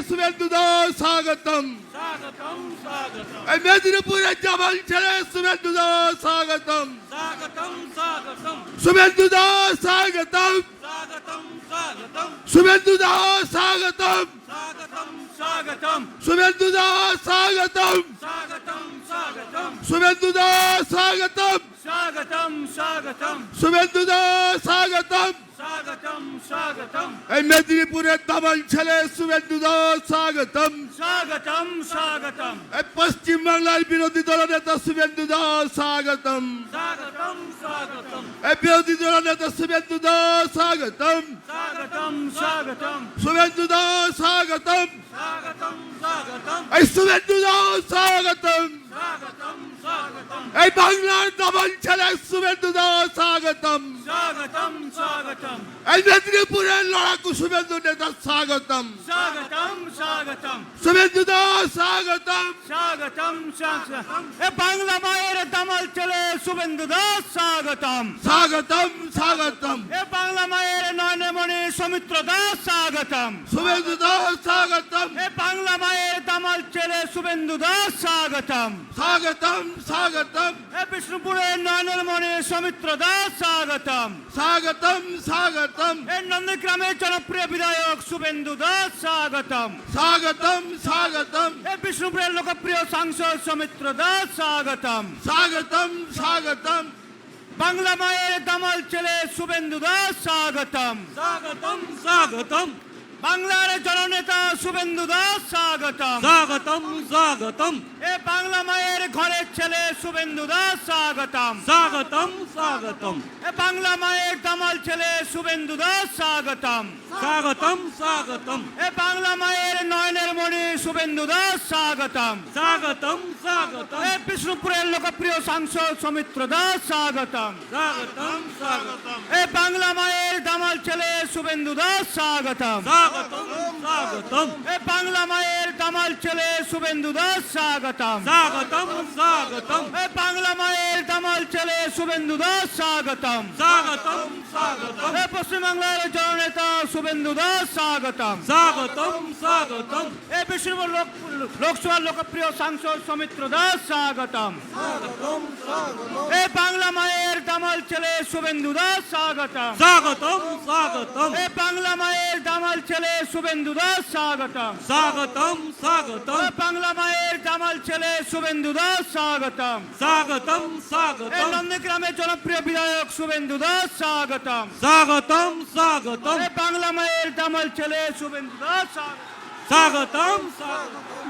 শুভেন্দু দাস স্বাগতম। স্বাগতম স্বাগতম এই মেদিনীপুরের জামাল ছেলে শুভেন্দু দাস স্বাগতম। স্বাগতম স্বাগতম শুভেন্দু দাস স্বাগতম। স্বাগতম স্বাগতম শুভেন্দু দাস স্বাগতম। স্বাগতম স্বাগতম শুভেন্দু দাস স্বাগতম। স্বাগতম স্বাগতম শুভেন্দু দাস স্বাগতম। স্বাগতম স্বাগতম শুভেন্দু দাস স্বাগতম। স্বাগতম স্বাগতম এই মেদিনীপুরের দামাল ছেলে শুভেন্দু দাস স্বাগতম। স্বাগতম স্বাগতম এই পশ্চিম বাংলার বিরোধী দল নেতা শুভেন্দু দাস স্বাগতম। স্বাগতম স্বাগতম এই বিরোধী দল নেতা শুভেন্দু দাস স্বাগতম। স্বাগতম স্বাগতম শুভেন্দু দাস স্বাগতম। স্বাগতম স্বাগতম এই শুভেন্দু দাস স্বাগতম। স্বাগতম স্বাগতম এই বাংলার দামাল ছেলে শুভেন্দু দাস স্বাগতম। স্বাগতম স্বাগতম এই মেদিনীপুরের লড়াকু শুভেন্দু নেতা স্বাগতম। স্বাগতম স্বাগতম শুভেন্দু দাস স্বাগতম। স্বাগতম স্বাগতম এ বাংলা মায়ের দামাল ছেলে শুভেন্দু দাস স্বাগতম স্বাগতম স্বাগতম। এ বাংলা মায়ের নয়নমণি সৌমিত্র দাস স্বাগতম শুভেন্দু দাস স্বাগতম। এ বাংলা মায়ের দামাল ছেলে শুভেন্দু দাস স্বাগতম স্বাগতম স্বাগতম। এ বিষ্ণুপুরের নয়নমণি সৌমিত্র দাস স্বাগতম স্বাগতম স্বাগতম। এ নন্দীগ্রামের জনপ্রিয় বিধায়ক শুভেন্দু দাস স্বাগতম স্বাগতম স্বাগতম। এ বিষ্ণুপুরের লোকপ্রিয় সাংসদ সৌমিত্র দাস স্বাগতম স্বাগতম স্বাগতম। বাংলা মায়ের দামাল ছেলে শুভেন্দু দাস স্বাগতম স্বাগতম স্বাগতম বাংলার জননেতা শুভেন্দু দাস স্বাগতম স্বাগতম স্বাগতম এ বাংলা মায়ের ঘরের ছেলে শুভেন্দু দাস স্বাগতম স্বাগতম স্বাগতম এ বাংলা মায়ের দামাল ছেলে শুভেন্দু দাস স্বাগতম স্বাগতম স্বাগতম এ বাংলা মায়ের নয়নের মণি শুভেন্দু দাস স্বাগতম স্বাগতম স্বাগতম এ বিষ্ণুপুরের লোকপ্রিয় সাংসদ সৌমিত্র দাস স্বাগতম স্বাগতম স্বাগতম এ বাংলা মায়ের দামাল ছেলে শুভেন্দু দাস স্বাগতম স্বাগতম স্বাগতম এ বাংলা মায়ের দামাল ছেলে শুভেন্দু দাস স্বাগতম স্বাগতম স্বাগতম এ বাংলা মায়ের দামাল ছেলে শুভেন্দু দাস স্বাগতম স্বাগতম স্বাগতম এ পশ্চিমবাংলার জননেতা শুভেন্দু দাস স্বাগতম স্বাগতম স্বাগতম এ বিষ্ণুপুর লোকসভার লোকপ্রিয় সাংসদ সৌমিত্র দাস স্বাগতম এ বাংলা মায়ের দামাল ছেলে শুভেন্দু দাস স্বাগতম স্বাগতম স্বাগতম এ বাংলা মায়ের দামাল ছেলে শুভেন্দু দাস স্বাগতম স্বাগতম স্বাগতম এ বাংলা মায়ের দামাল ছেলে শুভেন্দু দাস স্বাগতম স্বাগতম এ স্বাগতম নন্দীগ্রামের জনপ্রিয় বিধায়ক শুভেন্দু দাস স্বাগতম স্বাগতম স্বাগতম এ বাংলা মায়ের দামাল ছেলে শুভেন্দু দাস স্বাগতম স্বাগতম স্বাগতম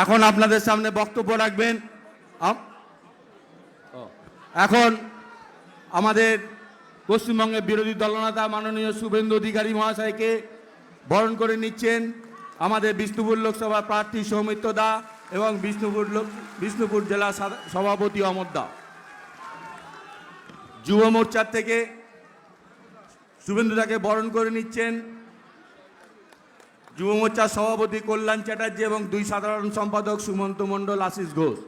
এখন আপনাদের সামনে বক্তব্য রাখবেন এখন আমাদের পশ্চিমবঙ্গের বিরোধী দলনেতা মাননীয় শুভেন্দু অধিকারী মহাশয়কে বরণ করে নিচ্ছেন আমাদের বিষ্ণুপুর লোকসভা প্রার্থী সৌমিত্র দা এবং বিষ্ণুপুর জেলা সভাপতি অমর দা। যুব মোর্চার থেকে শুভেন্দু দাকে বরণ করে নিচ্ছেন যুব মোর্চার সভাপতি কল্যাণ চ্যাটার্জি এবং 2 সাধারণ সম্পাদক সুমন্ত মণ্ডল, আশিস ঘোষ।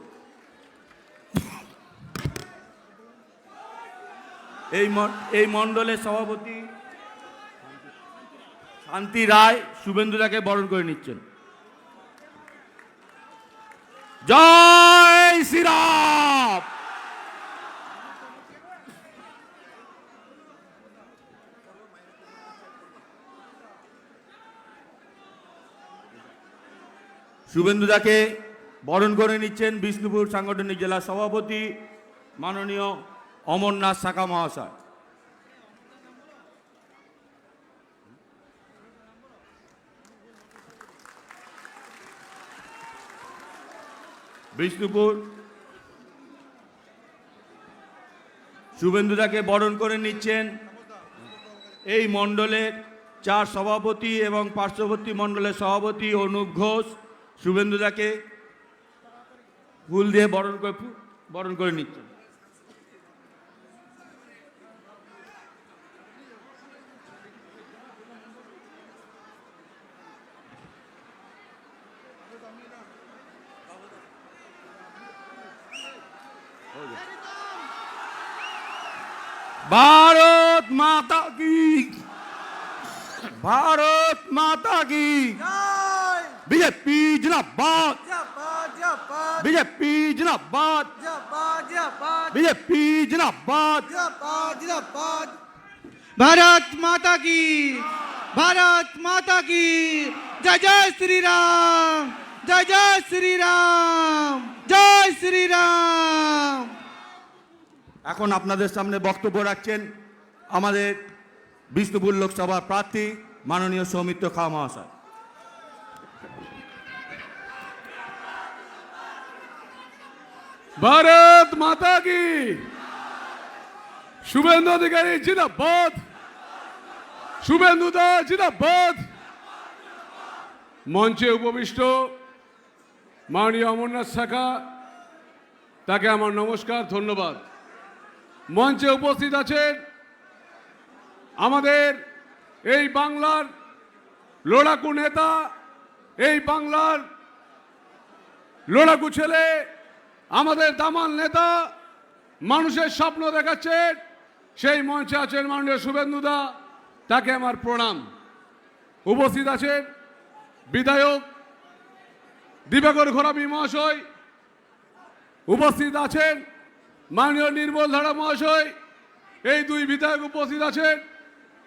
এই মণ্ডলের সভাপতি শান্তি রায় শুভেন্দু দাকে বরণ করে নিচ্ছেন। জয় শ্রীরাম। শুভেন্দুদাকে বরণ করে নিচ্ছেন বিষ্ণুপুর সাংগঠনিক জেলা সভাপতি মাননীয় অমরনাথ শাখা মহাশয়। বিষ্ণুপুর শুভেন্দুদাকে বরণ করে নিচ্ছেন এই মণ্ডলের 4 সভাপতি এবং পার্শ্ববর্তী মণ্ডলের সভাপতি অনুপ ঘোষ। শুভেন্দুদাকে ফুল দিয়ে বরণ করে নিচ্ছেন। भारत माता की, भारत माता की, बीजेपी जिंदाबाद, बीजेपी जिंदाबाद, बीजेपी जिंदाबाद। भारत माता की, भारत माता की जय जय श्री राम, जय जय श्री राम, जय श्री राम। এখন আপনাদের সামনে বক্তব্য রাখছেন আমাদের বিষ্ণুপুর লোকসভা প্রার্থী মাননীয় সৌমিত্র খাঁ মহাশয়। भारत माता की, शुभेंदु अधिकारी जिंदाबाद, शुभेंदुदा जिंदाबाद। मंचे उपविष्ट माननीय अमरनाथ शाखा ताके आमार नमस्कार धन्यवाद। मंचे उपस्थित आছেন আমাদের এই বাংলার লড়াকু নেতা, এই বাংলার লড়াকু ছেলে, আমাদের দামাল নেতা, মানুষের স্বপ্ন দেখাচ্ছেন, সেই মঞ্চে আছেন মাননীয় শুভেন্দুদা, তাকে আমার প্রণাম। উপস্থিত আছেন বিধায়ক দিবাকর ঘোরামি মহাশয়, উপস্থিত আছেন মাননীয় নির্মল ধারা মহাশয়, এই 2 বিধায়ক উপস্থিত আছেন।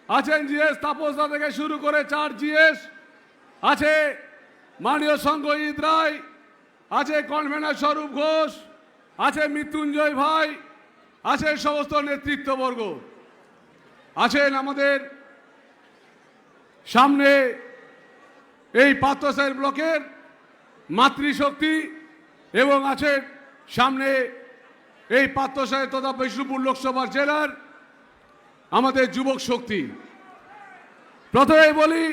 আছেন জিএস তাপসদা থেকে শুরু করে 4 জিএস, আছে মাননীয় সঙ্গজিৎ রায়, আছে কনভেনার স্বরূপ ঘোষ, আছে মৃত্যুঞ্জয় ভাই, আছে সমস্ত নেতৃত্ববর্গ, আছেন আমাদের সামনে এই পাত্রসাহের ব্লকের মাতৃশক্তি, এবং আছেন সামনে এই পাত্রসাহেব তথা বিষ্ণুপুর লোকসভা জেলার আমাদের যুবক শক্তি। প্রথমেই বলি,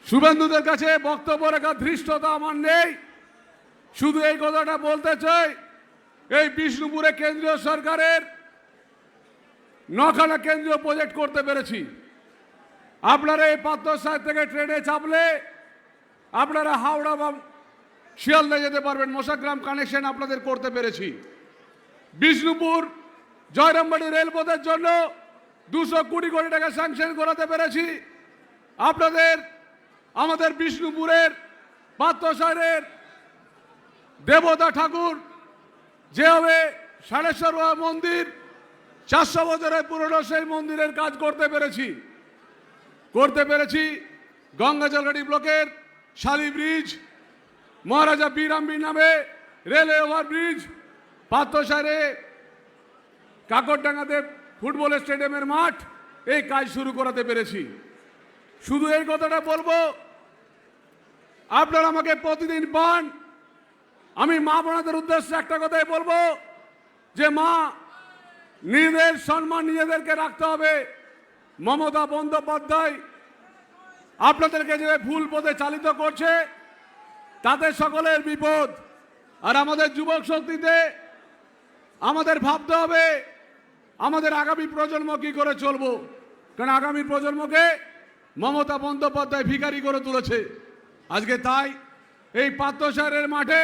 শুভেন্দুদের কাছে বক্তব্য রাখার ধৃষ্টতা আমার নেই, শুধু এই কথাটা বলতে চাই, এই বিষ্ণুপুরে কেন্দ্রীয় সরকারের 9খানা কেন্দ্রীয় প্রজেক্ট করতে পেরেছি। আপনারা এই পাত্রসাহেব থেকে ট্রেনে চাপলে আপনারা হাওড়া বা শিয়ালদা যেতে পারবেন, মশাগ্রাম কানেকশন আপনাদের করতে পেরেছি। বিষ্ণুপুর জয়রামবাড়ি রেলপথের জন্য 220 কোটি টাকা স্যাংশন করাতে পেরেছি। আপনাদের আমাদের বিষ্ণুপুরের পাত্রসাহের দেবতা ঠাকুর যেভাবে সাড়েশ্বর মন্দির 400 বছরের পুরনো, সেই মন্দিরের কাজ করতে পেরেছি। গঙ্গাজলগাড়ি ব্লকের শালি ব্রিজ, মহারাজা বীরাম্বীর নামে রেলওয়ে ওভারব্রিজ, পাত্রসারে কাকরডাঙ্গাতে ফুটবল স্টেডিয়ামের মাঠ, এই কাজ শুরু করাতে পেরেছি। শুধু এই কথাটা বলবো, আপনারা আমাকে প্রতিদিন পান, আমি মা বোনদের উদ্দেশ্যে একটা কথাই বলবো যে মা, নিজেদের সম্মান নিজেদেরকে রাখতে হবে। মমতা বন্দ্যোপাধ্যায় আপনাদেরকে যে ভুল পথে চালিত করছে, তাতে সকলের বিপদ। আর আমাদের যুবক শক্তিতে আমাদের ভাবতে হবে আমাদের আগামী প্রজন্ম কি করে চলবো, কারণ আগামী প্রজন্মকে মমতা বন্দ্যোপাধ্যায় ভিখারি করে তুলেছে। আজকে তাই এই পাত্রসাহের মাঠে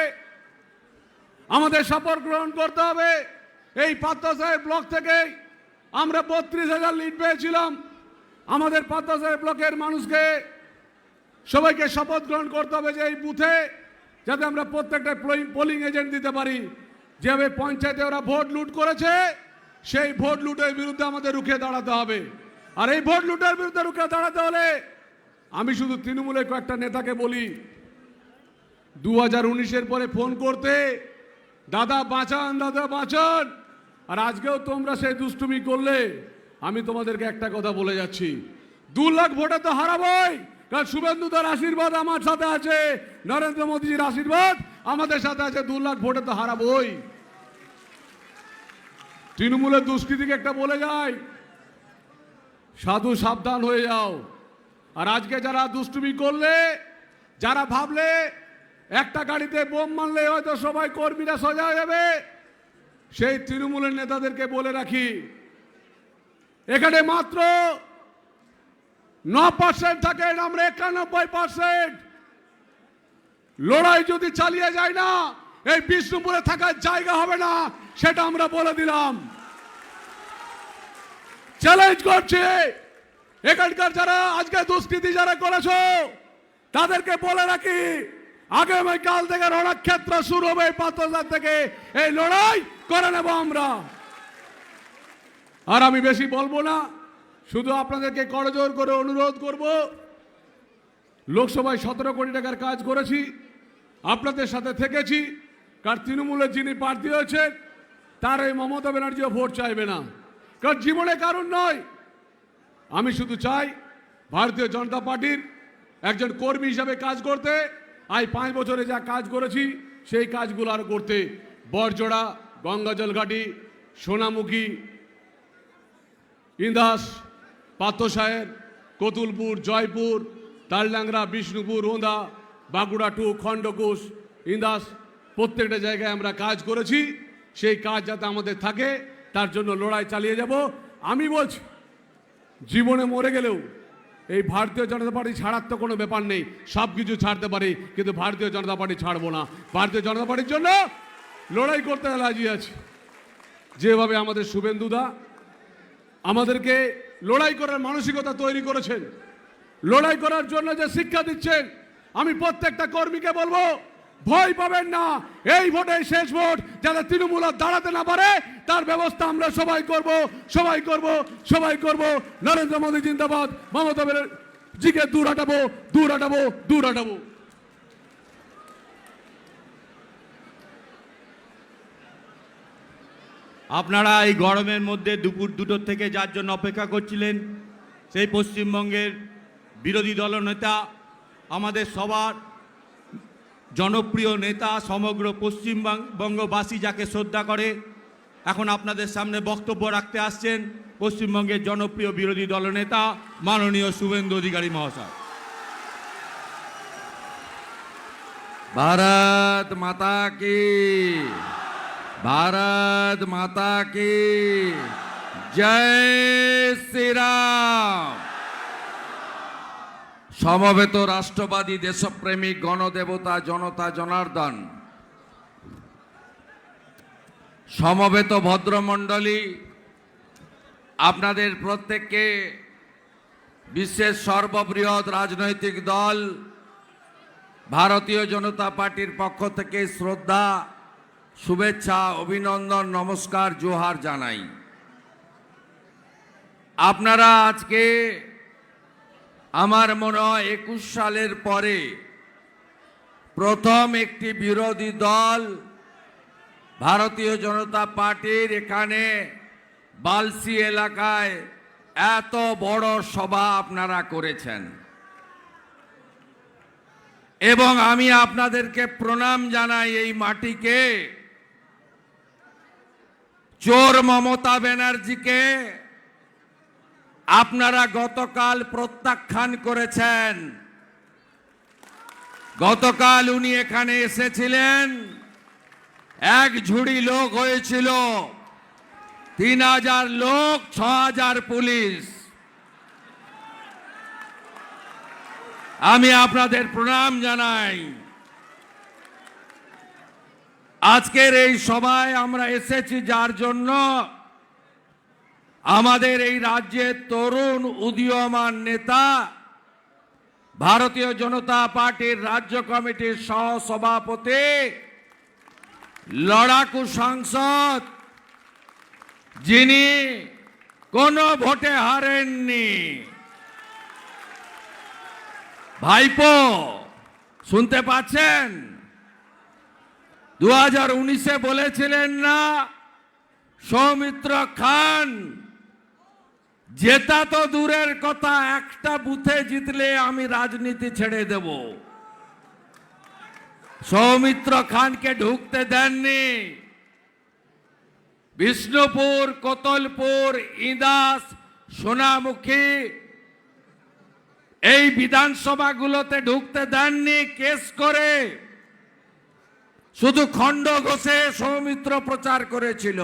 আমাদের শপথ গ্রহণ করতে হবে। এই পাত্রসাহেব ব্লক থেকে আমরা 32,000 লিড পেয়েছিলাম। আমাদের পাত্রসাহেব ব্লকের মানুষকে সবাইকে শপথ গ্রহণ করতে হবে যে এই বুথে যাতে আমরা প্রত্যেকটা পোলিং এজেন্ট দিতে পারি। যেভাবে পঞ্চায়েতে ওরা ভোট লুট করেছে, সেই ভোট লুটের বিরুদ্ধে আমাদের রুখে দাঁড়াতে হবে। আর এই ভোট লুটের বিরুদ্ধে রুখে দাঁড়াতে হলে আমি শুধু তৃণমূলের কয়েকটা নেতাকে বলি, 2019-এর পরে ফোন করতে, দাদা বাঁচান, দাদা বাঁচান। আর আজকেও তোমরা সেই দুষ্টুমি করলে। আমি তোমাদেরকে একটা কথা বলে যাচ্ছি, 2 লাখ ভোটে তো হারাবোই, কারণ শুভেন্দুদার আশীর্বাদ আমার সাথে আছে, নরেন্দ্র মোদীজির আশীর্বাদ আমাদের সাথে আছে। 2 লাখ ভোটে তো হারাবোই। তৃণমূলের দুষ্কৃতিকে একটা বলে যায়, সাধু সাবধান হয়ে যাও। আর আজকে যারা দুষ্টুমি করলে, যারা ভাবলে একটা গাড়িতে বোম মারলে হয়তো সবাই কর্মীরা সোজা হয়ে যাবে, সেই তৃণমূলের নেতাদেরকে বলে রাখি, এখানে মাত্র 9% থাকেন, আমরা 91%। লড়াই যদি চালিয়ে যায় না, এই বিষ্ণুপুরে থাকার জায়গা হবে না, সেটা আমরা বলে দিলাম। চ্যালেঞ্জ করছে এখানকার যারা আজকে দুষ্কৃতি যারা করেছো, তাদেরকে বলে রাখি, আগামীকাল থেকে রণক্ষেত্র শুরু হবে। পাত্রসার থেকে এই লড়াই করে নেব আমরা। আর আমি বেশি বলবো না, শুধু আপনাদেরকে করজোর করে অনুরোধ করব, লোকসভায় 17 কোটি টাকার কাজ করেছি, আপনাদের সাথে থেকেছি। কারণ তৃণমূলের যিনি প্রার্থী হয়েছেন, তার এই মমতা ব্যানার্জিও ভোট চাইবে না, কারণ জীবনে কারণ নয়। আমি শুধু চাই ভারতীয় জনতা পার্টির একজন কর্মী হিসাবে কাজ করতে। আজ 5 বছরে যা কাজ করেছি, সেই কাজগুলো আর করতে। বরজোড়া, গঙ্গাজল ঘাটি, সোনামুখী, ইন্দাস, পাত্রসাহের, কতুলপুর, জয়পুর, তালডাংরা, বিষ্ণুপুর, ওন্দা, বাঁকুড়া টু, খণ্ডঘোষ, ইন্দাস, প্রত্যেকটা জায়গায় আমরা কাজ করেছি। সেই কাজ যাতে আমাদের থাকে, তার জন্য লড়াই চালিয়ে যাব। আমি বলছি, জীবনে মরে গেলেও এই ভারতীয় জনতা পার্টি ছাড়ার তো কোনো ব্যাপার নেই, সব কিছু ছাড়তে পারি, কিন্তু ভারতীয় জনতা পার্টি ছাড়বো না। ভারতীয় জনতা পার্টির জন্য লড়াই করতে রাজি আছি। যেভাবে আমাদের শুভেন্দুদা আমাদেরকে লড়াই করার মানসিকতা তৈরি করেছেন, লড়াই করার জন্য যে শিক্ষা দিচ্ছেন, আমি প্রত্যেকটা কর্মীকে বলবো, ভয় পাবেন না। এই ভোটে শেষ ভোট, যাতে তৃণমূল আর দাঁড়াতে না পারে, তার ব্যবস্থা আমরা সবাই করব, সবাই করব, সবাই করব। নরেন্দ্র মোদী জিন্দাবাদ, মমতা ব্যানার্জিকে দূর হটাবো, দূর হটাবো, দূর হটাবো। আপনারা এই গরমের মধ্যে দুপুর 2টোর থেকে যার জন্য অপেক্ষা করছিলেন, সেই পশ্চিমবঙ্গের বিরোধী দলনেতা, আমাদের সবার জনপ্রিয় নেতা, সমগ্র পশ্চিমবঙ্গবাসী যাকে শ্রদ্ধা করে, এখন আপনাদের সামনে বক্তব্য রাখতে আসছেন পশ্চিমবঙ্গের জনপ্রিয় বিরোধী দলনেতা মাননীয় শুভেন্দু অধিকারী মহাশয়। भारत माता की, भारत माता की जय श्री राम। সমবেত রাষ্ট্রবাদী দেশপ্রেমিক গণদেবতা জনতা জনার্দন, সমবেত ভদ্রমণ্ডলী, আপনাদের প্রত্যেককে বিশ্বের সর্ববৃহৎ রাজনৈতিক দল ভারতীয় জনতা পার্টির পক্ষ থেকে শ্রদ্ধা, শুভেচ্ছা, অভিনন্দন, নমস্কার, জোহার জানাই। আপনারা আজকে আমার মনে হয় 21 সালের পরে প্রথম একটি বিরোধী দল ভারতীয় জনতা পার্টির এখানে বালসি এলাকায় এত বড় সভা আপনারা করেছেন, এবং আমি আপনাদেরকে প্রণাম জানাই। এই মাটিকে, চোর মমতা ব্যানার্জিকে আপনারা গতকাল প্রত্যাখ্যান করেছেন। গতকাল উনি এখানে এসেছিলেন, এক ঝুড়ি লোক হয়েছিল, 3000 লোক, 6000 পুলিশ। আমি আপনাদের প্রণাম জানাই। আজকের এই সভায় আমরা এসেছি যার জন্য, আমাদের এই রাজ্যের তরুণ উদীয়মান নেতা ভারতীয় জনতা পার্টির রাজ্য কমিটির সহ সভাপতি, লড়াকু সাংসদ, যিনি কোনো ভোটে হারেননি, ভাইপো শুনতে পাচ্ছেন? 2019-এ বলেছিলেন না সৌমিত্র খান জেতা তো দূরের কথা, একটা বুথে জিতলে আমি রাজনীতি ছেড়ে দেব। সৌমিত্র খানকে ঢুকতে দেননি। বিষ্ণুপুর, কোতলপুর, ইদাস, সোনামুখী এই বিধানসভাগুলোতে ঢুকতে দেননি কেস করে। শুধু খণ্ড ঘোষে সৌমিত্র প্রচার করেছিল।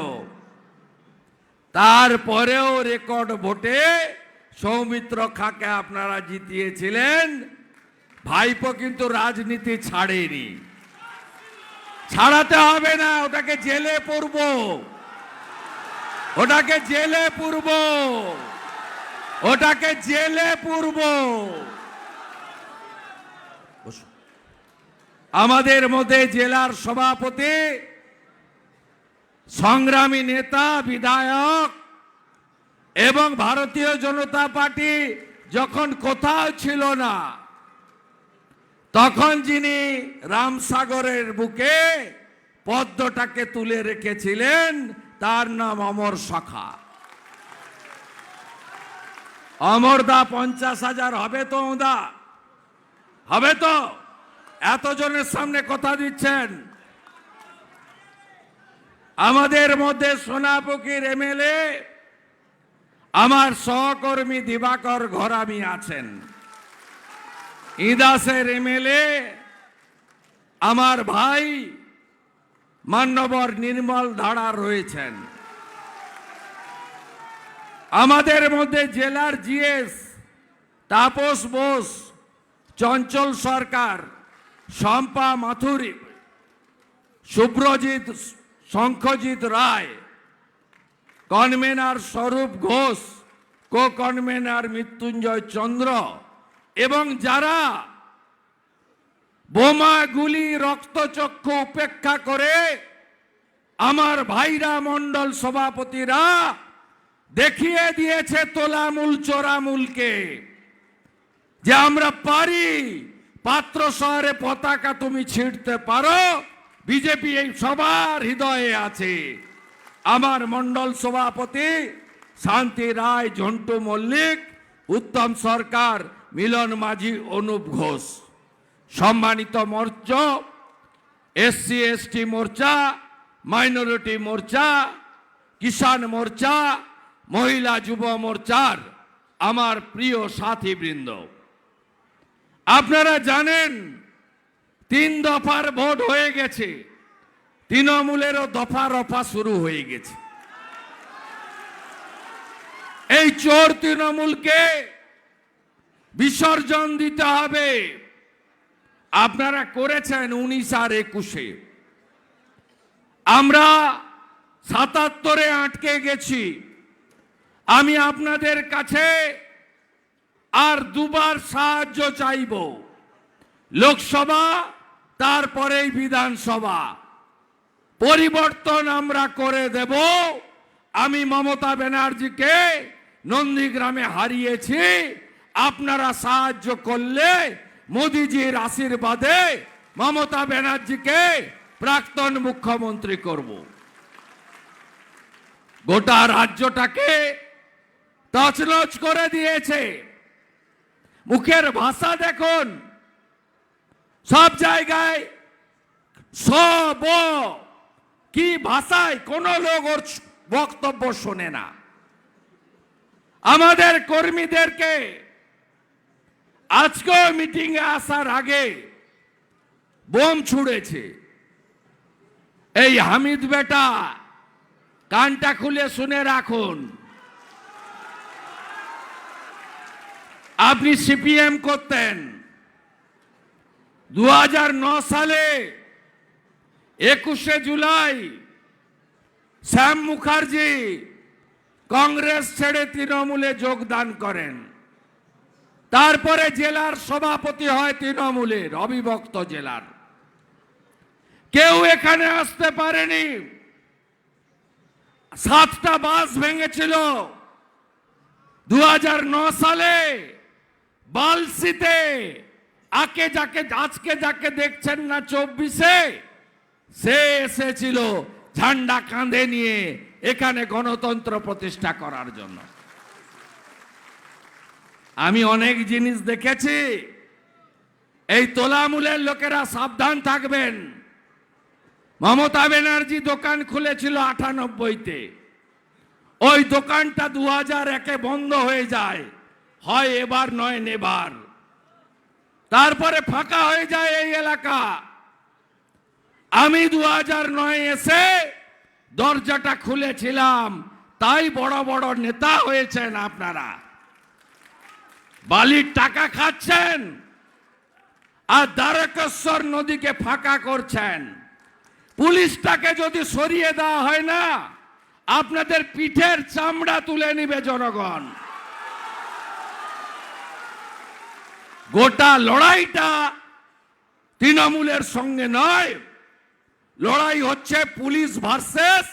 তারপরেও রেকর্ড ভোটে সৌমিত্র খাঁকে আপনারা জিতিয়েছিলেন। ভাইপো কিন্তু রাজনীতি ছাড়েনি, ছাড়াতে হবে না, ওটাকে জেলে পুরব, ওটাকে জেলে পুরব, ওটাকে জেলে পুরব। আমাদের মধ্যে জেলার সভাপতি, সংগ্রামী নেতা, বিধায়ক এবং ভারতীয় জনতা পার্টি যখন কোথাও ছিল না, তখন যিনি রামসাগরের বুকে পদ্মটাকে তুলে রেখেছিলেন, তার নাম অমর শাখা। অমরদা 50,000 হবে তো? ওদা হবে তো? এতজনের সামনে কথা দিচ্ছেন। আমাদের মধ্যে সোনাপুকুর এমএলএ আমার সহকর্মী দিবাকর ঘরামি আছেন। ইদাসের এমএলএ আমার ভাই মান্যবর নির্মল ধাড়া রয়েছেন। আমাদের মধ্যে জেলার জিএস তাপস বোস, চঞ্চল সরকার, শম্পা মাথুরি, শুভ্রজিৎ, শঙ্খজিৎ রায়, কনভেনার স্বরূপ ঘোষ, কো কনভেনার মৃত্যুঞ্জয় চন্দ্র এবং যারা বোমা, গুলি, রক্তচক্ষু উপেক্ষা করে আমার ভাইরা মণ্ডল সভাপতিরা দেখিয়ে দিয়েছে তোলামূল চোরামূলকে, যে আমরা পারি। পাত্র শহরে পতাকা তুমি ছিঁড়তে পারো, বিজেপি এই সবার হৃদয়ে আছে। আমার মণ্ডল সভাপতি শান্তি রায়, ঝন্টু মল্লিক, উত্তম সরকার, মিলন মাঝি, অনুপ ঘোষ। সম্মানিত মোর্চা, এসসি এসটি মোর্চা, মাইনরিটি মোর্চা, কিষাণ মোর্চা, মহিলা যুব মোর্চার আমার প্রিয় সাথীবৃন্দ, আপনারা জানেন 3 দফার ভোট হয়ে গেছে। তৃণমূলেরও দফা রফা শুরু হয়ে গেছে। এই চোর তৃণমূলকে বিসর্জন দিতে হবে। আপনারা করেছেন 19 আর 21-এ। আমরা 77-এ আটকে গেছি। আমি আপনাদের কাছে আর দুবার সাহায্য চাইব। লোকসভা, তারপরেই বিধানসভা। পরিবর্তন আমরা করে দেব। আমি মমতা ব্যানার্জিকে নন্দীগ্রামে হারিয়েছি। আপনারা সাহায্য করলে মোদিজির আশীর্বাদে মমতা ব্যানার্জিকে প্রাক্তন মুখ্যমন্ত্রী করব। গোটা রাজ্যটাকে তছনছ করে দিয়েছে। মুখের ভাষা দেখুন, সব জায়গায় সব কি ভাষায় কোন লোক ওর বক্তব্য শোনে না। আমাদের কর্মীদেরকে আজকেও মিটিং এ আসার আগে বোম ছুড়েছে। এই হামিদ বেটা, কানটা খুলে শুনে রাখুন। আপনি সিপিএম করতেন। 2009 সালে 21শে জুলাই শ্যাম মুখার্জি কংগ্রেস ছেড়ে তৃণমূলে যোগদান করেন। তারপরে জেলার সভাপতি হয় তৃণমূলের, অবিভক্ত জেলার। কেউ এখানে আসতে পারেনি। 7টা বাস ভেঙেছিল 2009 সালে বালসিতে। আজকে যাকে দেখছেন না 24-এ, সে এসেছিল ঝান্ডা কাঁধে নিয়ে এখানে গণতন্ত্র প্রতিষ্ঠা করার জন্য। আমি অনেক জিনিস দেখেছি। এই তোলামূলের লোকেরা সাবধান থাকবেন। মমতা ব্যানার্জি দোকান খুলেছিল 98-তে। ওই দোকানটা 2001-এ বন্ধ হয়ে যায়, হয় এবার নয় নেবার। তারপরে ফাঁকা হয়ে যায় এই এলাকা। আমি 2009 এসে দরজাটা খুলেছিলাম, তাই বড় বড় নেতা হয়েছেন আপনারা। বালির টাকা খাচ্ছেন আর দ্বারকেশ্বর নদীকে ফাঁকা করছেন। পুলিশটাকে যদি সরিয়ে দেওয়া হয় না, আপনাদের পিঠের চামড়া তুলে নিবে জনগণ। গোটা লড়াইটা তৃণমূলের সঙ্গে নয়, লড়াই হচ্ছে পুলিশ ভার্সেস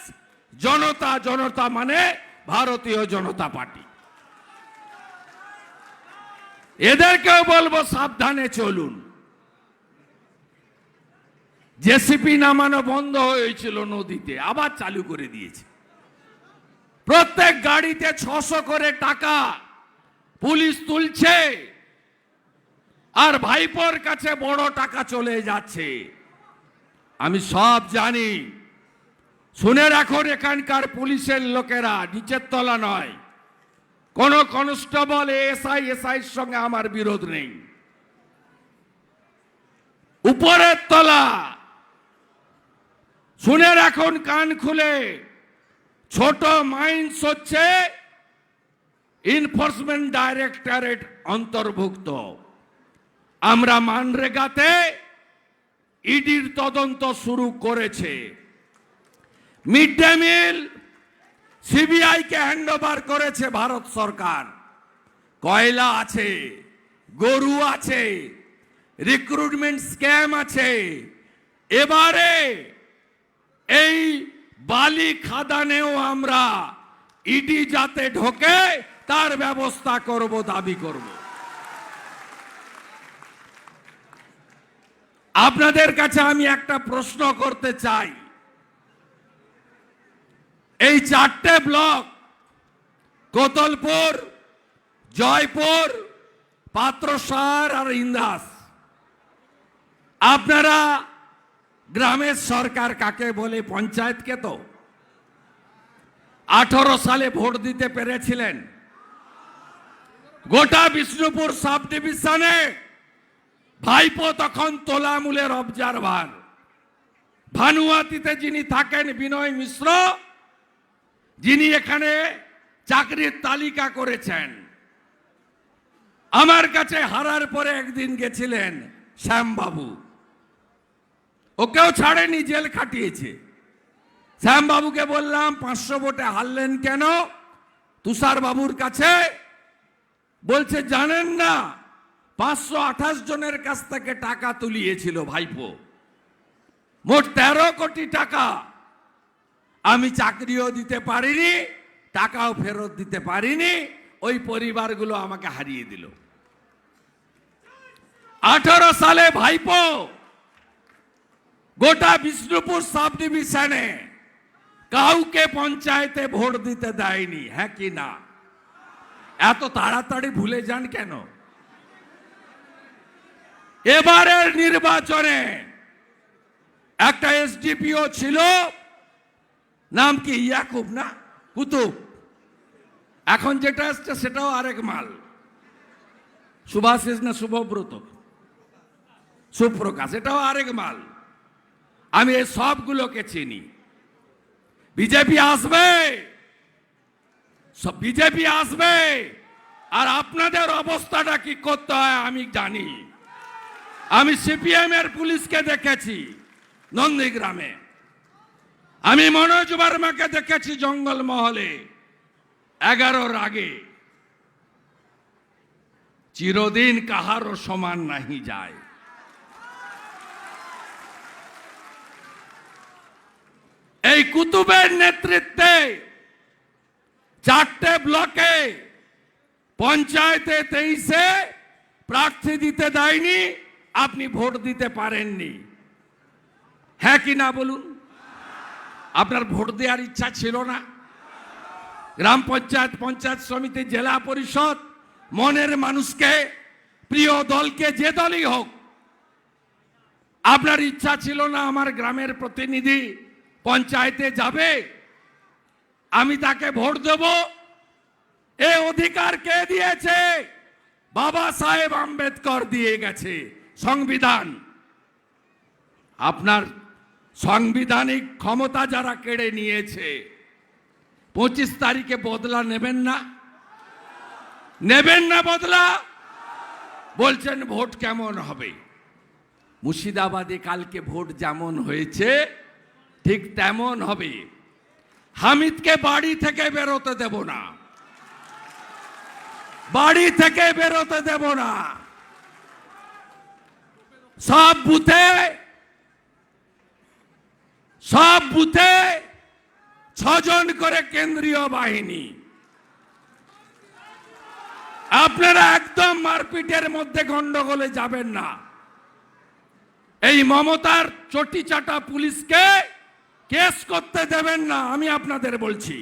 জনতা। জনতা মানে ভারতীয় জনতা পার্টি। এদেরকেও বলবো সাবধানে চলুন। জেসিপি নামানো বন্ধ হয়েছিল নদীতে, আবার চালু করে দিয়েছে। প্রত্যেক গাড়িতে 600 করে টাকা পুলিশ তুলছে, আর ভাইপোর কাছে বড় টাকা চলে যাচ্ছে। আমি সব জানি। শুনে রাখুন, এখানকার পুলিশের লোকেরা নিচের তলা নয়। কোন কনস্টেবল এসআইয়ের সঙ্গে আমার বিরোধ নেই। উপরের তলা। শুনে রাখুন কান খুলে, ছোট মাইন্স হচ্ছে এনফোর্সমেন্ট ডাইরেক্টরেট অন্তর্ভুক্ত। আমরা মানরেগাতে ইডির তদন্ত শুরু করেছে। মিড ডে মিল সিবিআই কে হ্যান্ডওভার করেছে ভারত সরকার। কয়লা আছে, গরু আছে, রিক্রুটমেন্ট স্ক্যাম আছে। এবারে এই বালি খাদানেও আমরা ইডি যাতে ঢোকে তার ব্যবস্থা করব, দাবি করব। আপনাদের কাছে আমি একটা প্রশ্ন করতে চাই। এই 4টে ব্লক, কোতলপুর, জয়পুর, পাত্রসার আর ইন্দাস, আপনারা গ্রামের সরকার কাকে বলে? পঞ্চায়েতকে তো 18 সালে ভোট দিতে পেরেছিলেন। গোটা বিষ্ণুপুর সাব ডিভিশনে ভাইপো তখন তোলামূলের অবজারভার। ভানুয়াতিতে যিনি থাকেন বিনয় মিশ্র, যিনি এখানে চাকরির তালিকা করেছেন, আমার কাছে হারার পরে একদিন গেছিলেন শ্যামবাবু। ওকেও ছাড়েনি, জেল খাটিয়েছে। শ্যামবাবুকে বললাম 500 ভোটে হারলেন কেন তুষার বাবুর কাছে? বলছে জানেন না, 528 জনের কাছ থেকে টাকা তুলিয়েছিল ভাইপো, মোট 13 কোটি টাকা। আমি চাকরিও দিতে পারিনি, টাকাও ফেরত দিতে পারিনি। ওই পরিবারগুলো আমাকে হারিয়ে দিল। 18 সালে ভাইপো গোটা বিষ্ণুপুর সাব ডিভিশনে কাউকে পঞ্চায়েতে ভোট দিতে দেয়নি। হ্যাঁ কি না? এত তাড়াতাড়ি ভুলে যান কেন? এবারের নির্বাচনে একটা এসডিপিও ছিল, নাম কি ইয়াকুব না কুতুব। এখন যেটা আসছে সেটাও আরেক মাল। সুভাষিস না শুভব্রত, সুপ্রকাশ, এটাও আরেক মাল। আমি এই সবগুলোকে চিনি। বিজেপি আসবে, সব বিজেপি আসবে। আর আপনাদের অবস্থাটা কি করতে হয় আমি জানি। আমি সিপিএম এর পুলিশকে দেখেছি নন্দীগ্রামে, আমি মনোজ বর্মাকে দেখেছি জঙ্গলমহলে 11-র আগে। চিরদিন কাহারও সমান নাহি যায়। এই কুতুবের নেতৃত্বে 4টে ব্লকে পঞ্চায়েতে 23-এ প্রার্থী দিতে দেয়নি, আপনি ভোট দিতে পারেননি। হ্যাঁ কি না বলুন? আপনার ভোট দেওয়ার ইচ্ছা ছিল না? গ্রাম পঞ্চায়েত, পঞ্চায়েত সমিতি, জেলা পরিষদ, মনের মানুষকে, প্রিয় দলকে, যে দলই হোক, আপনার ইচ্ছা ছিল না আমার গ্রামের প্রতিনিধি পঞ্চায়েতে যাবে, আমি তাকে ভোট দেব? এ অধিকার কে দিয়েছে? বাবা সাহেব আম্বেদকর দিয়ে গেছে, সংবিধান। আপনার সাংবিধানিক ক্ষমতা যারা কেড়ে নিয়েছে, 25 তারিখে বদলা নেবেন না? নেবেন না বদলা? বলছেন ভোট কেমন হবে? মুর্শিদাবাদে কালকে ভোট যেমন হয়েছে ঠিক তেমন হবে। হামিদকে বাড়ি থেকে বেরোতে দেব না, বাড়ি থেকে বেরোতে দেব না। সব বুথে 6 জন করে কেন্দ্রীয় বাহিনী। আপনারা একদম মারপিটের মধ্যে গন্ডগোলে যাবেন না। এই মমতার চটি চাটা পুলিশকে কেস করতে দেবেন না, আমি আপনাদের বলছি।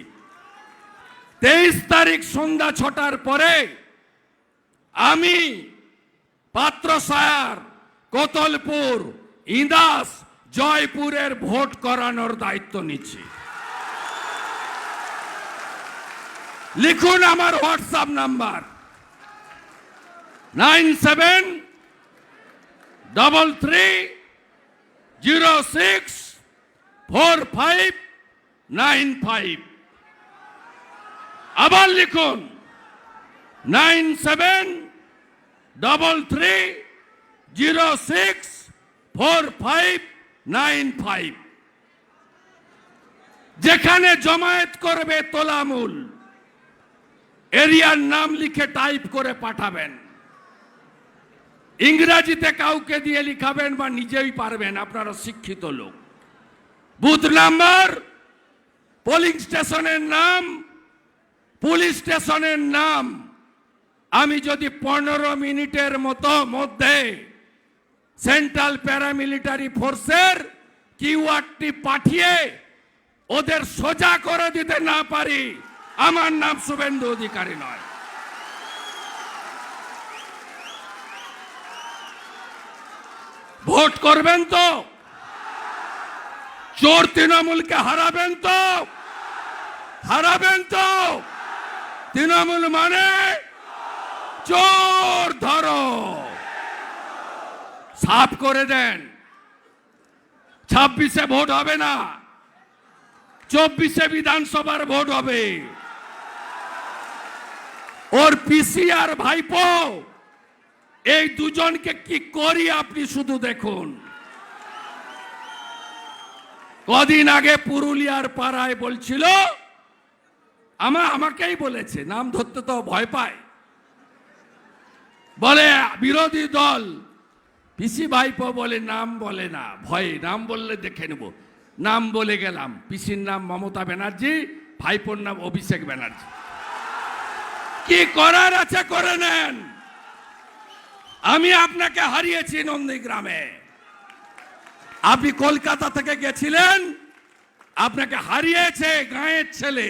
23 তারিখ সন্ধ্যা 6টার পরে আমি পাত্রসায়ার, কোতলপুর, ইন্দাস, জয়পুরের ভোট করানোর দায়িত্ব নিচ্ছি। লিখুন আমার হোয়াটসঅ্যাপ নাম্বার 9733064595। আবার লিখুন 9733064595। যেখানে জমায়েত করবে তোলামূল, এরিয়ার নাম লিখে টাইপ করে পাঠাবেন। ইংরেজিতে কাউকে দিয়ে লিখাবেন বা নিজেই পারবেন, আপনারা শিক্ষিত লোক। বুথ নাম্বার, পোলিং স্টেশনের নাম, পুলিশ স্টেশনের নাম। আমি যদি 15 মিনিটের মধ্যে সেন্ট্রাল প্যারামিলিটারি ফোর্সের কিউআরটি পাঠিয়ে ওদের সোজা করে দিতে না পারি, আমার নাম শুভেন্দু অধিকারী নয়। ভোট করবেন তো? চোর তৃণমূলকে হারাবেন তো? হারাবেন তো? তৃণমূল মানে চোর, ধরো, সাফ করে দেন। 26-এ ভোট হবে না, 24-এ বিধানসভার ভোট হবে। ওর পিসি আর ভাইপো, এই দুজনকে কি করি আপনি শুধু দেখুন। কদিন আগে পুরুলিয়ার পাড়ায় বলছিল, আমাকেই বলেছে, নাম ধরতে তো ভয় পায়, বলে বিরোধী দল পিসি ভাইপো বলে নাম বলে না, ভয়ে, নাম বললে দেখে নেব। নাম বলে গেলাম, পিসির নাম মমতা ব্যানার্জি, ভাইপোর নাম অভিষেক ব্যানার্জি। কি করার আছে করে নেন। আমি আপনাকে হারিয়েছি নন্দীগ্রামে, আপনি কলকাতা থেকে গেছিলেন, আপনাকে হারিয়েছে গাঁয়ের ছেলে,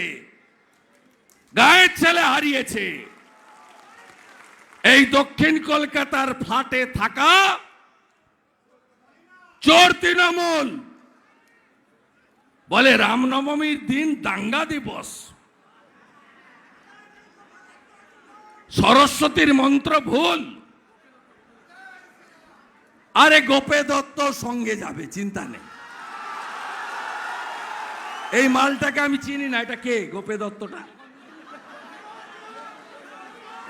গাঁয়ের ছেলে হারিয়েছে। এই দক্ষিণ কলকাতার ফ্ল্যাটে থাকা চোর তৃণমূল বলে রামনবমীর দিন দাঙ্গা দিবস, সরস্বতীর মন্ত্র ভুল। আরে গোপে দত্ত সঙ্গে যাবে, চিন্তা নেই। এই মালটাকে আমি চিনি না, এটা কে? গোপে দত্তটা,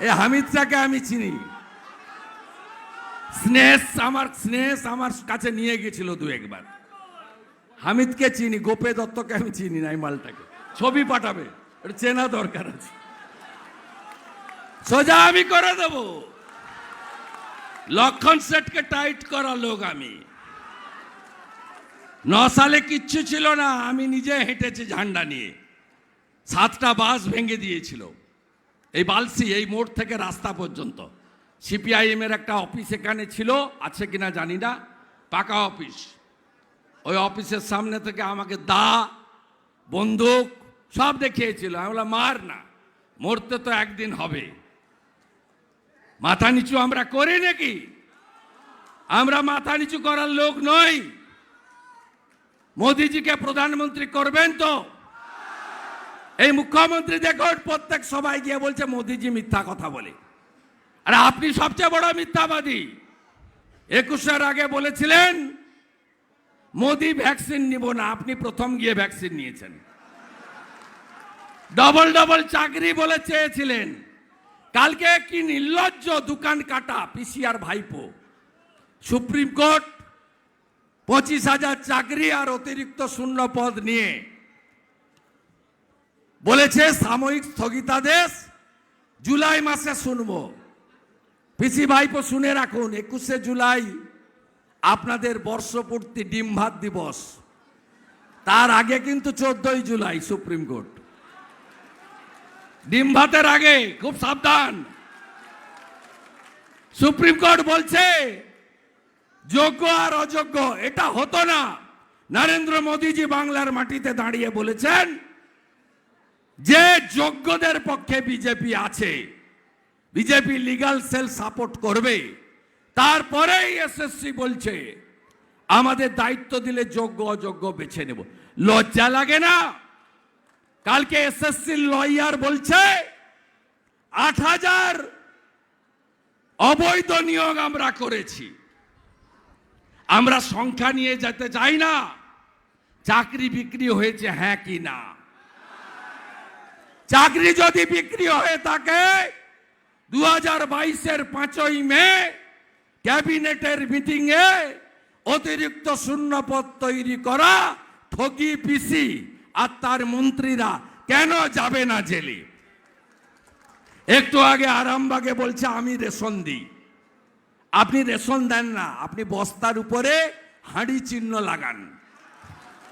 এই হামিদ শাহকে আমি চিনি। স্নেহ আমার কাছে নিয়ে গেছিল 2-1 বার। হামিদকে চিনি, গোপে দত্তকে আমি চিনি না। এই মালটাকে ছবি পাঠাবে, এটা চেনা দরকার আছে। সোজা আমি করে দেব। লক্ষণ সেটকে টাইট করা লোক আমি। 9 সালে কিচ্ছু ছিল না, আমি নিজে হেঁটেছি ঝান্ডা নিয়ে। 7টা বাস ভেঙে দিয়েছিল এই বালসি, এই মোড় থেকে রাস্তা পর্যন্ত। সিপিআইএম এর একটা অফিস এখানে ছিল, আছে কিনা জানি না, পাকা অফিস। ওই অফিসের সামনে থেকে আমাকে দা, বন্দুক সব দেখিয়েছিল। আমি বললাম মার না, মরতে তো একদিন হবে। মাথা নিচু আমরা করি নাকি? আমরা মাথা নিচু করার লোক নই। মোদিজিকে প্রধানমন্ত্রী করবেন তো? এই মুখ্যমন্ত্রী দেখুন প্রত্যেক সবাই গিয়ে বলছে মোদিজি মিথ্যা কথা বলে। আর আপনি সবচেয়ে বড় মিথ্যাবাদী। 21-এর আগে বলেছিলেন মোদি ভ্যাকসিন নিব না, আপনি প্রথম গিয়ে ভ্যাকসিন নিয়েছেন। ডবল ডবল চাকরি বলে চেয়েছিলেন। কালকে কি নির্লজ্জ দোকান কাটা পিসিআর ভাইপো। সুপ্রিম কোর্ট 25,000 চাকরি আর অতিরিক্ত শূন্য পদ নিয়ে বলেছে সাময়িক স্থগিতাদেশ জুলাই মাসে শুনবো। পিসি ভাইপো শুনে রাখুন, 21শে জুলাই আপনাদের বর্ষপূর্তি ডিম ভাত দিবস। তার আগে কিন্তু 14ই জুলাই সুপ্রিম কোর্ট। ডিম ভাতের আগে খুব সাবধান। সুপ্রিম কোর্ট বলছে যোগ্য আর অযোগ্য এটা হতো না। নরেন্দ্র মোদীজি বাংলার মাটিতে দাঁড়িয়ে বলেছেন যে যোগ্যদের পক্ষে বিজেপি আছে, বিজেপি লিগ্যাল সেল সাপোর্ট করবে। তারপরেই এসএসসি বলছে আমাদের দায়িত্ব দিলে যোগ্য অযোগ্য বেছে নেব। লজ্জা লাগে না? কালকে এসএসসি লয়ার বলছে 8,000 অবৈধ নিয়োগ আমরা করেছি। আমরা সংখ্যা নিয়ে যেতে চাই না, চাকরি বিক্রি হয়েছে হ্যাঁ কি না। চাকরি যদি বিক্রি হয়ে থাকে 2022-এর 5ই মে ক্যাবিনেটের মিটিং এ অতিরিক্ত শূন্যপদ তৈরি করা ঠকি পিসি আর তার মন্ত্রীরা কেন যাবে না জেলে? একটু আগে আরামবাগে বলছে আমি রেশন দিই। আপনি রেশন দেন না, আপনি বস্তার উপরে হাঁড়ি চিহ্ন লাগান,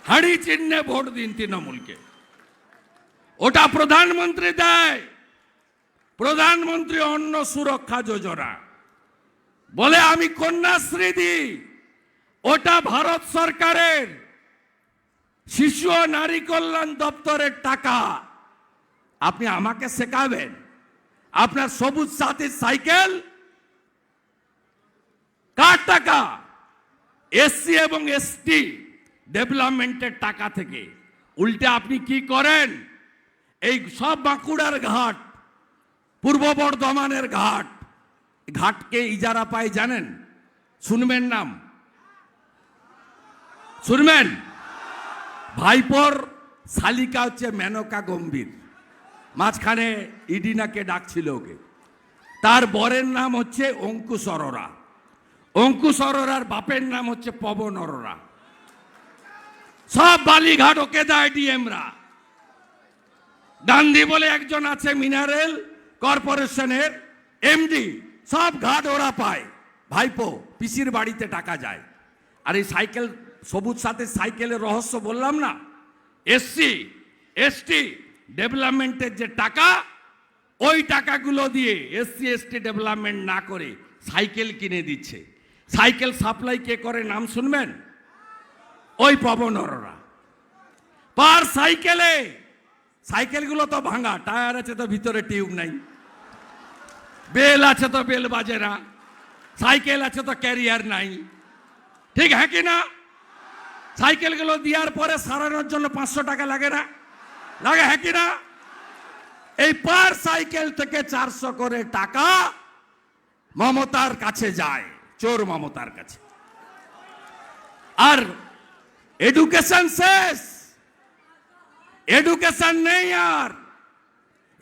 হাঁড়ি চিহ্নে ভোট দিন তৃণমূলকে। ওটা প্রধানমন্ত্রী দেয়, প্রধানমন্ত্রী অন্ন সুরক্ষা যোজনা বলে আমি কন্যাশ্রী দিই। ওটা ভারত সরকারের শিশু ও নারী কল্যাণ দপ্তরের টাকা। আপনি আমাকে শেখাবেন? আপনার সবুজ সাথী সাইকেল কার টাকা? এসসি এবং এসটি ডেভেলপমেন্টের টাকা থেকে। উল্টে আপনি কি করেন? এই সব বাঁকুড়ার ঘাট, পূর্ব বর্ধমানের ঘাট, ঘাটকে ইজারা পায় জানেন? শুনবেন নাম? শুনবেন? ভাইপোর শালিকা হচ্ছে মেনকা গম্ভীর, মাঝখানে ইডিনাকে ডাকছিল ওকে। তার বরের নাম হচ্ছে অঙ্কুশ অরোরা। অঙ্কুশ অরোরার বাপের নাম হচ্ছে পবন অরোরা। সব বালিঘাট ওকে দেয় ডিএমরা। গান্ধী বলে একজন আছে মিনারেল কর্পোরেশনের এমডি, সব ঘাট ওরা পায়। ভাইপো পিসির বাড়িতে টাকা যায়। আর এই সাইকেল, সবুজ সাথে সাইকেলের রহস্য বললাম না? এসসি এসটি ডেভেলপমেন্টের যে টাকা, ওই টাকাগুলো দিয়ে এসসি এসটি ডেভেলপমেন্ট না করে সাইকেল কিনে দিচ্ছে। সাইকেল সাপ্লাই কে করে নাম শুনবেন? ওই পবন অরোরা। পার সাইকেলে, সাইকেলগুলো তো ভাঙা, টায়ার আছে তো ভিতরে টিউব নাই, বেল আছে তো বেল বাজে না, সাইকেল আছে তো ক্যারিয়ার নাই। ঠিক হ্যাঁ কি না? সাইকেলগুলো দেওয়ার পরে সারানোর জন্য 500 টাকা লাগে না? লাগে হ্যাঁ কি না? এই পার সাইকেল থেকে 400 করে টাকা মমতার কাছে যায়, চোর মমতার কাছে। আর এডুকেশন শেষ, এডুকেশন নেই আর।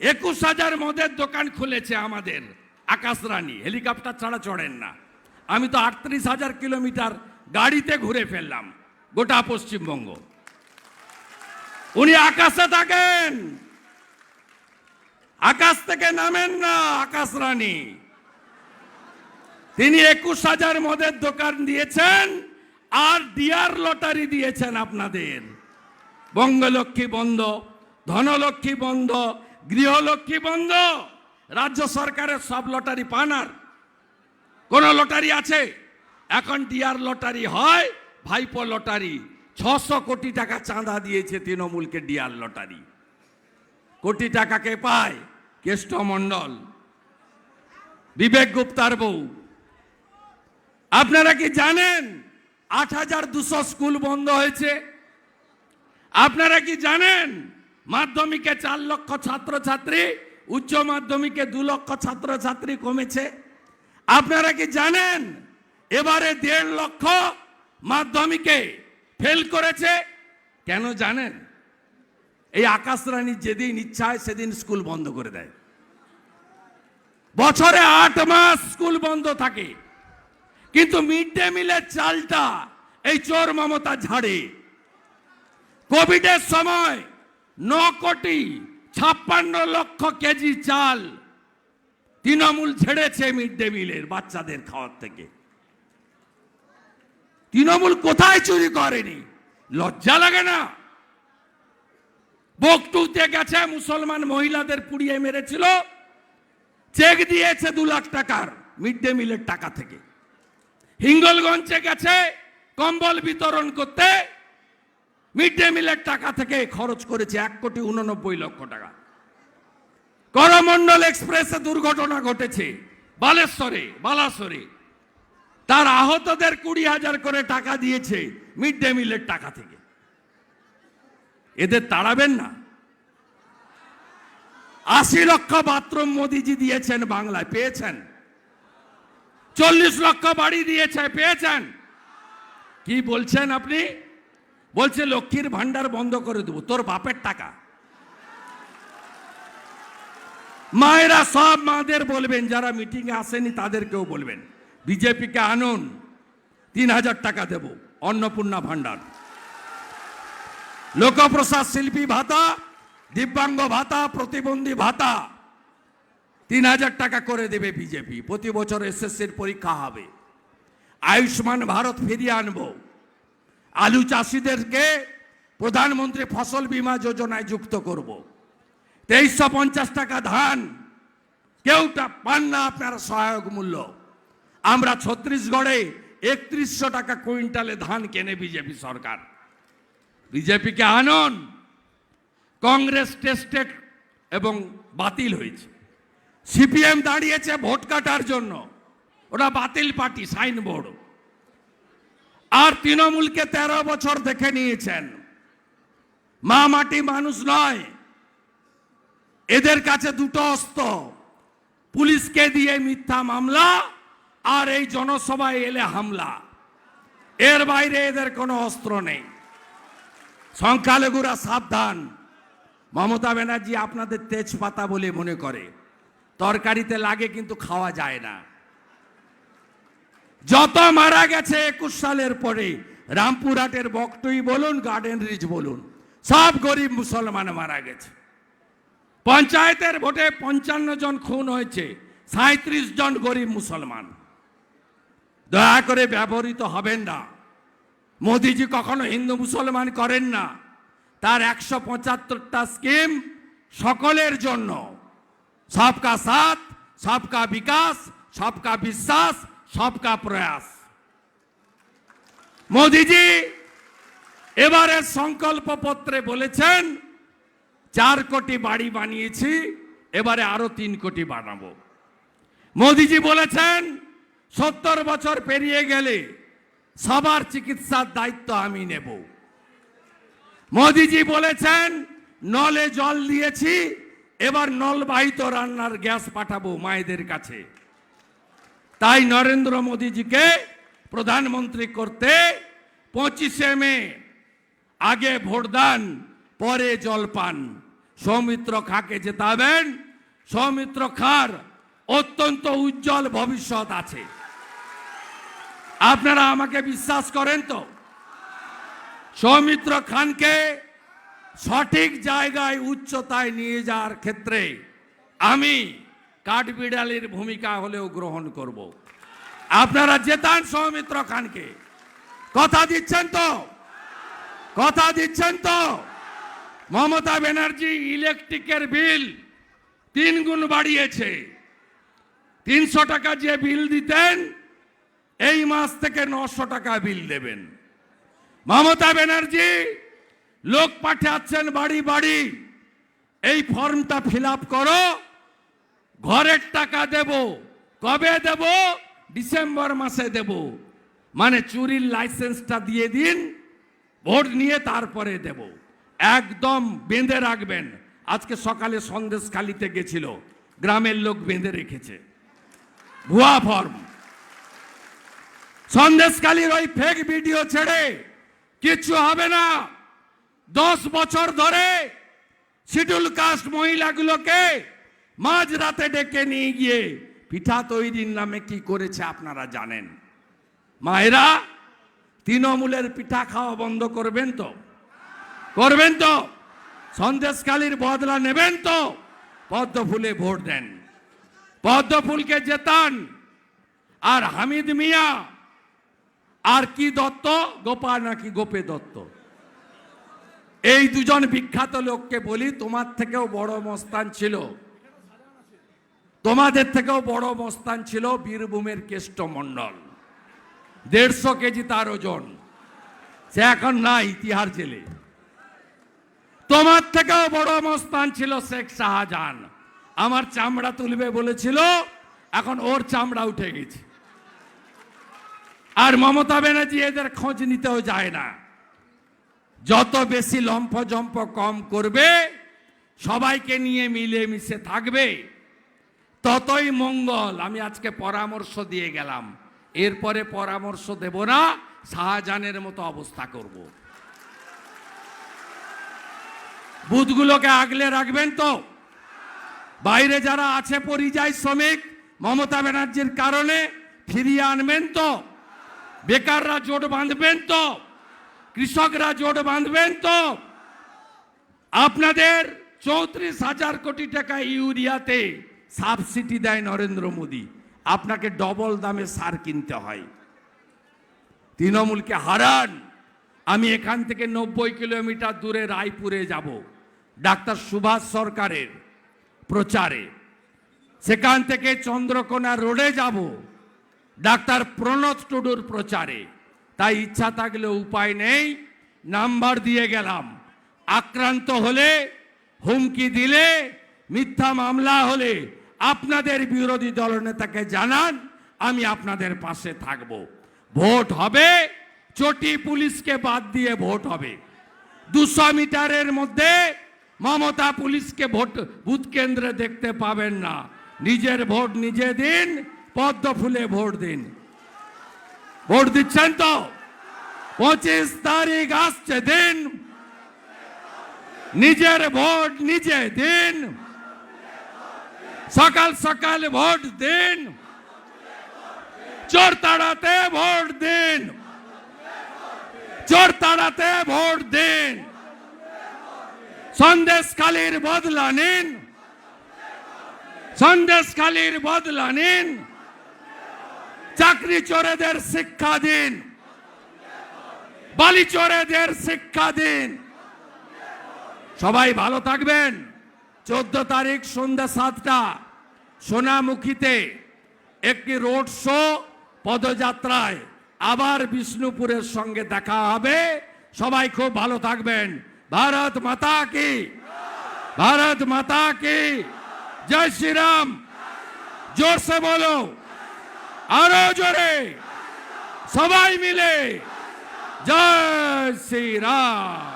21,000 মদের দোকান খুলেছে আমাদের আকাশ রানী, হেলিকপ্টার ছাড়া চড়েন না। আমি তো 38,000 কিলোমিটার গাড়িতে ঘুরে ফেললাম গোটা পশ্চিমবঙ্গ। উনি আকাশে থাকেন, আকাশ থেকে নামেন না। আকাশ রানী তিনি 21,000 মদের দোকান দিয়েছেন আর ডিয়ার লটারি দিয়েছেন আপনাদের। বঙ্গলক্ষ্মী বন্ধ, ধনলক্ষ্মী বন্ধ, গৃহলক্ষ্মী বন্ধ। রাজ্য সরকারের সব লটারি পান, আর কোন লটারি আছে? এখন ডিয়ার লটারি হয়, ভাইপো লটারি। 600 কোটি টাকা চাঁদা দিয়েছে তৃণমূলকে ডিয়ার লটারি। কোটি টাকাকে পায় কেষ্ট মণ্ডল, বিবেক গুপ্তার বউ। আপনারা কি জানেন 8,200 স্কুল বন্ধ হয়েছে? আপনারা কি জানেন মাধ্যমিকে 4 লক্ষ ছাত্রছাত্রী, উচ্চ মাধ্যমিকে 2 লক্ষ ছাত্রছাত্রী কমেছে? আপনারা কি জানেন এবারে 1.5 লক্ষ মাধ্যমিকে ফেল করেছে? কেন জানেন? এই আকাশ রানী যেদিন ইচ্ছা হয় সেদিন স্কুল বন্ধ করে দেয়। বছরে 8 মাস স্কুল বন্ধ থাকে, কিন্তু মিড ডে মিলের চালটা এই চোর মমতা ঝাড়ে। কোভিডের সময় 9,56,00,000 কেজি চাল তৃণমূল ছেড়েছে মিড ডে মিলের বাচ্চাদের খাওয়ার থেকে। তৃণমূল কোথায় চুরি করেনি? লজ্জা লাগে না? বকটুতে গেছে, মুসলমান মহিলাদের পুড়িয়ে মেরেছিল, চেক দিয়েছে 2 লাখ টাকার মিড ডে মিলের টাকা থেকে। হিঙ্গলগঞ্জে গেছে কম্বল বিতরণ করতে, মিড ডে মিলের টাকা থেকে খরচ করেছে 1,89,00,000 টাকা। করমণ্ডল এক্সপ্রেসে দুর্ঘটনা ঘটেছে বালাসরে, তার আহতদের 20,000 করে টাকা দিয়েছে মিড ডে মিলের টাকা থেকে। এদের তাড়াবেন না? 80 লক্ষ বাথরুম মোদিজি দিয়েছেন বাংলায়, পেয়েছেন? 40 লক্ষ বাড়ি দিয়েছে, পেয়েছেন? কি বলছেন আপনি? বলছে লক্ষ্মীর ভান্ডার বন্ধ করে দেবো। তোর বাপের টাকা। মায়েরা সব মাদের বলবেন, যারা মিটিংয়ে আসেনি তাদেরকেও বলবেন, বিজেপিকে আনুন, 3,000 টাকা দেব, অন্নপূর্ণা ভান্ডার, লোকপ্রসাদ শিল্পী ভাতা, দিব্যাঙ্গ ভাতা, প্রতিবন্ধী ভাতা 3,000 টাকা করে দেবে বিজেপি। প্রতি বছর এসএসসির পরীক্ষা হবে। আয়ুষ্মান ভারত ফিরিয়ে আনবো। আলু চাষিদেরকে প্রধানমন্ত্রী ফসল বীমা যোজনায় যুক্ত করব। 2350 টাকা ধান কেউ পান না আপনারা সহায়ক মূল্য। আমরা ছত্তিশগড়ে 3100 টাকা কুইন্টালে ধান কেনে বিজেপি সরকার। বিজেপিকে আনুন। কংগ্রেস টেস্টেড এবং বাতিল হয়েছে। সিপিএম দাঁড়িয়েছে ভোট কাটার জন্য, ওটা বাতিল পার্টি, সাইনবোর্ড। আর তৃণমূলকে 13 বছর দেখে নিয়েছেন, মা মাটি মানুষ নয়। এদের কাছে দুটো অস্ত্র, পুলিশকে দিয়ে মিথ্যা মামলা আর এই জনসভায় এলে হামলা। এর বাইরে এদের কোনো অস্ত্র নেই। সংখ্যালঘুরা সাবধান। মমতা ব্যানার্জি আপনাদের তেজপাতা বলে মনে করে, তরকারিতে লাগে কিন্তু খাওয়া যায় না। যত মারা গেছে 21 সালের পরে, রামপুরহাটের বকটুই বলুন, গার্ডেন রিচ বলুন, সব গরিব মুসলমান মারা গেছে। পঞ্চায়েতের ভোটে 55 জন খুন হয়েছে, 37 জন গরিব মুসলমান। দয়া করে ব্যবহৃত হবেন না। মোদিজি কখনো হিন্দু মুসলমান করেন না। তার 175টা স্কিম সকলের জন্য, সবকা সাথ, সবকা বিকাশ, সবকা বিশ্বাস, সবকা প্রয়াস। মোদিজি এবারে সংকল্প পত্রে বলেছেন 4 কোটি বাড়ি বানিয়েছি, এবারে আরো 3 কোটি বানাবো। মোদিজি বলেছেন 70 বছর পেরিয়ে গেলে সবার চিকিৎসার দায়িত্ব আমি নেব। মোদিজি বলেছেন নলে জল দিয়েছি, এবার নলবাহিত রান্নার গ্যাস পাঠাবো মায়েদের কাছে। তাই নরেন্দ্র মোদিজিকে প্রধানমন্ত্রী করতে 25শে মে আগে ভোটদান, পরে জলপান। সৌমিত্র খাঁকে জেতাবেন। সৌমিত্র খাঁর অত্যন্ত উজ্জ্বল ভবিষ্যৎ আছে। আপনারা আমাকে বিশ্বাস করেন তো? সৌমিত্র খানকে সঠিক জায়গায় উচ্চতায় নিয়ে যাওয়ার ক্ষেত্রে আমি কাঠবিড়ালির ভূমিকা হলেও গ্রহণ করব। আপনারা জেতান সৌমিত্র খানকে, কথা দিচ্ছেন তো? কথা দিচ্ছেন তো? মমতা ব্যানার্জি ইলেকট্রিকের বিল 3 গুণ বাড়িয়েছে। 300 টাকা যে বিল দিতেন এই মাস থেকে 900 টাকা বিল দেবেন। মমতা ব্যানার্জি লোক পাঠাচ্ছেন বাড়ি বাড়ি, এই ফর্মটা ফিল আপ করো, ঘরের টাকা দেব। কবে দেব? ডিসেম্বর মাসে দেব। মানে চুরির লাইসেন্সটা দিয়ে দিন, ভোট নিয়ে তারপরে দেব। একদম বেঁধে রাখবেন। আজকে সকালে সন্দেশখালিতে গেছিল, গ্রামের লোক বেঁধে রেখেছে ভুয়া ফর্ম। সন্দেশখালির ওই ফেক ভিডিও ছেড়ে কিচ্ছু হবে না। 10 বছর ধরে শিডিউল কাস্ট মহিলাগুলোকে মাঝ রাতে ডেকে নিয়ে গিয়ে পিঠা তৈরির নামে কি করেছে আপনারা জানেন। মায়েরা, তৃণমূলের পিঠা খাওয়া বন্ধ করবেন তো? করবেন তো? সন্দেশখালির বদলা নেবেন তো? পদ্মফুলে ভোট দেন, পদ্মফুলকে জেতান। আর হামিদ মিয়া আর কি দত্ত, গোপা নাকি গোপে দত্ত, এই দুজন বিখ্যাত লোককে বলি, তোমার থেকেও বড় মস্তান ছিল, তোমাদের থেকেও বড় মস্তান ছিল বীরভূমের কেষ্ট মণ্ডল। 150 কেজি তার ওজন, সে এখন নাই, তিহার জেলে। তোমার থেকেও বড় মস্তান ছিল শেখ শাহজাহান, আমার চামড়া তুলবে বলেছিল, এখন ওর চামড়া উঠে গেছে। আর মমতা ব্যানার্জি এদের খোঁজ নিতেও যায় না। যত বেশি লম্ফজম্প কম করবে, সবাইকে নিয়ে মিলেমিশে থাকবে, ততই মঙ্গল। আমি আজকে পরামর্শ দিয়ে গেলাম, এরপরে পরামর্শ দেব না, শাহজাহানের মতো অবস্থা করব। বুথগুলোকে আগলে রাখবেন তো? বাইরে যারা আছে পরিযায়ী শ্রমিক, মমতা ব্যানার্জির কারণে ফিরিয়ে আনবেন তো? বেকাররা জোট বাঁধবেন তো? কৃষকরা জোট বাঁধবেন তো? আপনাদের 34,000 কোটি টাকা ইউরিয়াতে সাবসিডি দেয় নরেন্দ্র মোদী, আপনাকে ডবল দামে সার কিনতে হয়। তৃণমূলকে হারান। আমি এখান থেকে 90 কিলোমিটার দূরে রায়পুরে যাব ডাক্তার সুভাষ সরকারের প্রচারে, সেখান থেকে চন্দ্রকোনা রোডে যাব ডাক্তার প্রণত টুডুর প্রচারে। তাই ইচ্ছা থাকলে উপায় নেই, নাম্বার দিয়ে গেলাম। আক্রান্ত হলে, হুমকি দিলে, মিথ্যা মামলা হলে আপনাদের বিরোধী দলনেতাকে জানান, আমি আপনাদের পাশে থাকব। ভোট হবে, চটি পুলিশকে বাদ দিয়ে ভোট হবে। 200 মিটারের মধ্যে মমতা পুলিশকে ভোট বুথ কেন্দ্রে দেখতে পাবেন না। নিজের ভোট নিজে দিন, পদ্মফুলে ভোট দিন। ভোট দিচ্ছেন তো? 25 তারিখ আসছে দিন, নিজের ভোট নিজে দিন, সকাল সকাল ভোট দিন, চোর তাড়াতে ভোট দিন, চোর তাড়াতে ভোট দিন। সন্দেশখালির বদলা নিন, সন্দেশখালির বদলা নিন। চাকরি চোরেদের শিক্ষা দিন, বালি চোরেদের শিক্ষা দিন। সবাই ভালো থাকবেন। 14 তারিখ সন্ধ্যা 7টা সোনামুখীতে একটি রোড শো, পদযাত্রায় আবার বিষ্ণুপুরের সঙ্গে দেখা হবে। সবাই খুব ভালো থাকবেন। ভারত মাতা কি, ভারত মাতা কি জয় শ্রীরাম। জোর সে বলো, আরো জোরে, সবাই মিলে জয় শ্রীরাম।